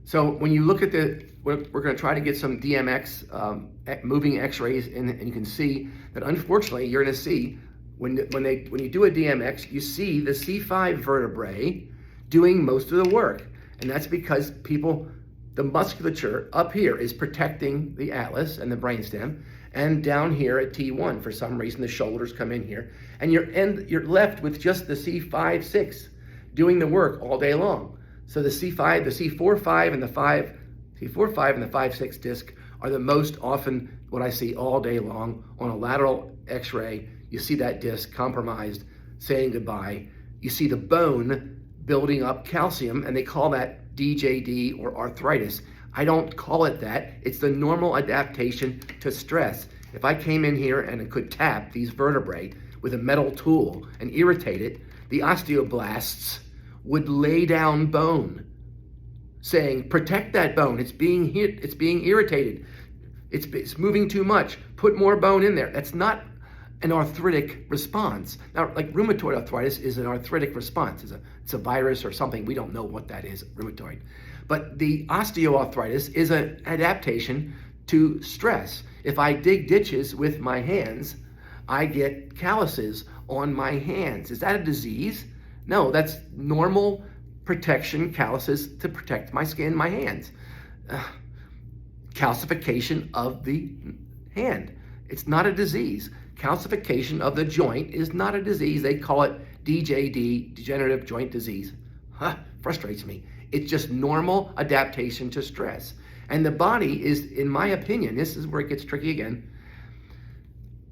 So when you look at we're going to try to get some DMX moving X-rays, and you can see that unfortunately you're going to see when you do a DMX, you see the C5 vertebrae doing most of the work, and that's because the musculature up here is protecting the atlas and the brainstem, and down here at T1, for some reason, the shoulders come in here, and you're left with just the C5, 6 doing the work all day long. So the C5, the C4, 5, and the 5, 6 disc are the most often what I see all day long on a lateral X-ray. You see that disc compromised, saying goodbye. You see the bone building up calcium, and they call that DJD or arthritis. I don't call it that. It's the normal adaptation to stress. If I came in here and could tap these vertebrae with a metal tool and irritate it, the osteoblasts would lay down bone, saying, protect that bone. It's being hit. It's being irritated. It's moving too much. Put more bone in there. That's not an arthritic response. Now, like rheumatoid arthritis is an arthritic response. It's a virus or something. We don't know what that is, rheumatoid. But the osteoarthritis is an adaptation to stress. If I dig ditches with my hands, I get calluses on my hands. Is that a disease? No, that's normal protection, calluses to protect my skin, my hands. Calcification of the hand. It's not a disease. Calcification of the joint is not a disease. They call it DJD, degenerative joint disease. Frustrates me. It's just normal adaptation to stress. And the body is, in my opinion, this is where it gets tricky again.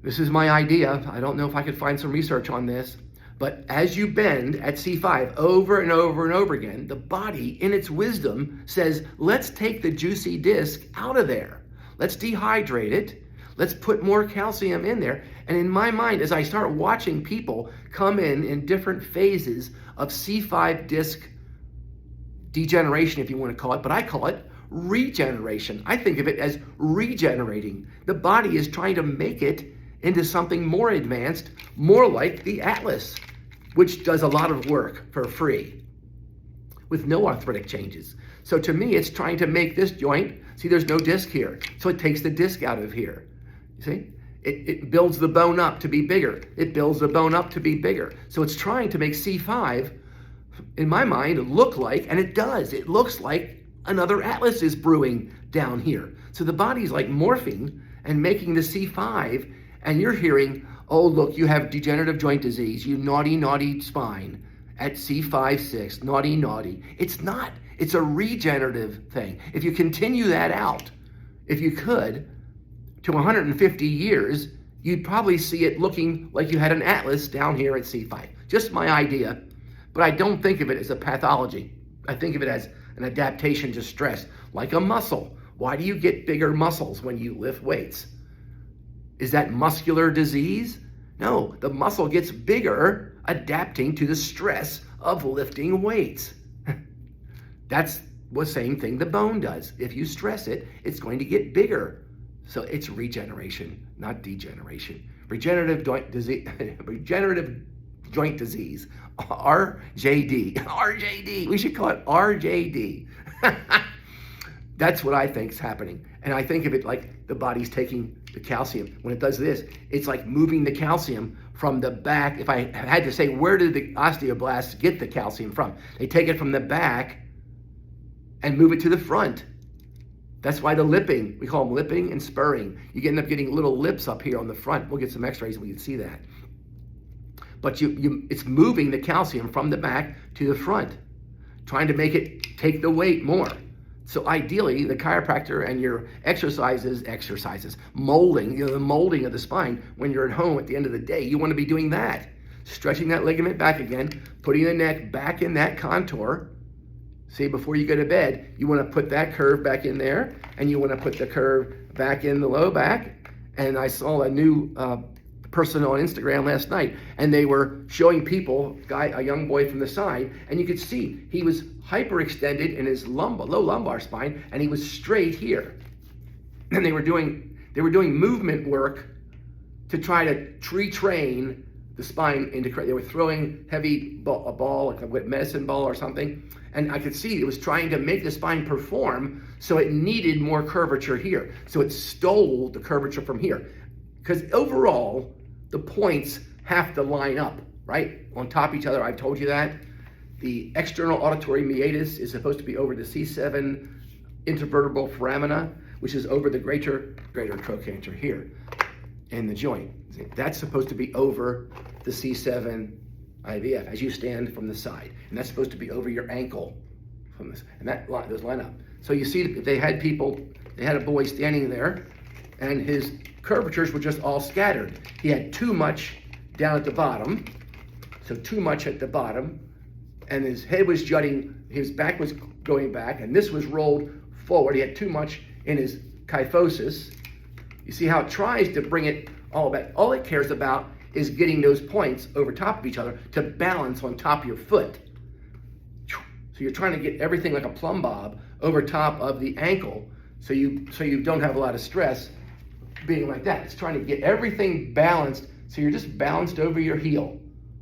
This is my idea. I don't know if I could find some research on this. But as you bend at C5 over and over and over again, the body, in its wisdom, says, let's take the juicy disc out of there. Let's dehydrate it. Let's put more calcium in there. And in my mind, as I start watching people come in different phases of C5 disc degeneration, if you want to call it, but I call it regeneration. I think of it as regenerating. The body is trying to make it into something more advanced, more like the atlas, which does a lot of work for free with no arthritic changes. So to me, it's trying to make this joint, see, there's no disc here. So it takes the disc out of here. You see? It builds the bone up to be bigger. It builds the bone up to be bigger. So it's trying to make C5, in my mind, look like, and it does, it looks like another atlas is brewing down here. So the body's like morphing and making the C5, and you're hearing, oh, look, you have degenerative joint disease, you naughty, naughty spine at C5, 6, naughty, naughty. It's not. It's a regenerative thing. If you continue that out, if you could, to 150 years, you'd probably see it looking like you had an atlas down here at C5. Just my idea, but I don't think of it as a pathology. I think of it as an adaptation to stress, like a muscle. Why do you get bigger muscles when you lift weights? Is that muscular disease? No, the muscle gets bigger adapting to the stress of lifting weights. That's the same thing the bone does. If you stress it, it's going to get bigger. So it's regeneration, not degeneration. Regenerative joint disease, regenerative joint disease, RJD. RJD, we should call it RJD. That's what I think is happening. And I think of it like the body's taking the calcium. When it does this, it's like moving the calcium from the back. If I had to say, where did the osteoblasts get the calcium from? They take it from the back and move it to the front. That's why the lipping, we call them lipping and spurring. You end up getting little lips up here on the front. We'll get some x-rays and we can see that. But it's moving the calcium from the back to the front, trying to make it take the weight more. So ideally, the chiropractor and your exercises, molding, the molding of the spine, when you're at home at the end of the day, you want to be doing that. Stretching that ligament back again, putting the neck back in that contour. See, before you go to bed, you want to put that curve back in there, and you want to put the curve back in the low back. And I saw a new person on Instagram last night, and they were showing people, a young boy from the side, and you could see he was hyperextended in his low lumbar spine, and he was straight here. And they were doing movement work to try to retrain the spine into, they were throwing a ball, like a medicine ball or something, and I could see it was trying to make the spine perform, so it needed more curvature here. So it stole the curvature from here. Because overall, the points have to line up, right? On top of each other, I've told you that. The external auditory meatus is supposed to be over the C7 intervertebral foramina, which is over the greater trochanter here in the joint. That's supposed to be over the C7 IVF as you stand from the side. And that's supposed to be over your ankle from this. And those line up. So you see, they had a boy standing there, and his curvatures were just all scattered. He had too much down at the bottom, so too much at the bottom, and his head was jutting, his back was going back, and this was rolled forward. He had too much in his kyphosis. You see how it tries to bring it all back. All it cares about is getting those points over top of each other to balance on top of your foot. So you're trying to get everything like a plumb bob over top of the ankle, so you don't have a lot of stress being like that. It's trying to get everything balanced, so you're just balanced over your heel.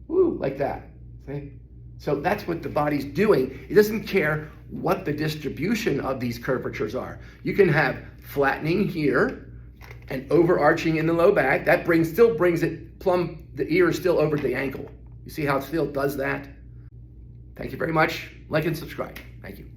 Woo, like that. See? So that's what the body's doing. It doesn't care what the distribution of these curvatures are. You can have flattening here and overarching in the low back. That still brings it plumb, the ear is still over the ankle. You see how it still does that? Thank you very much. Like and subscribe. Thank you.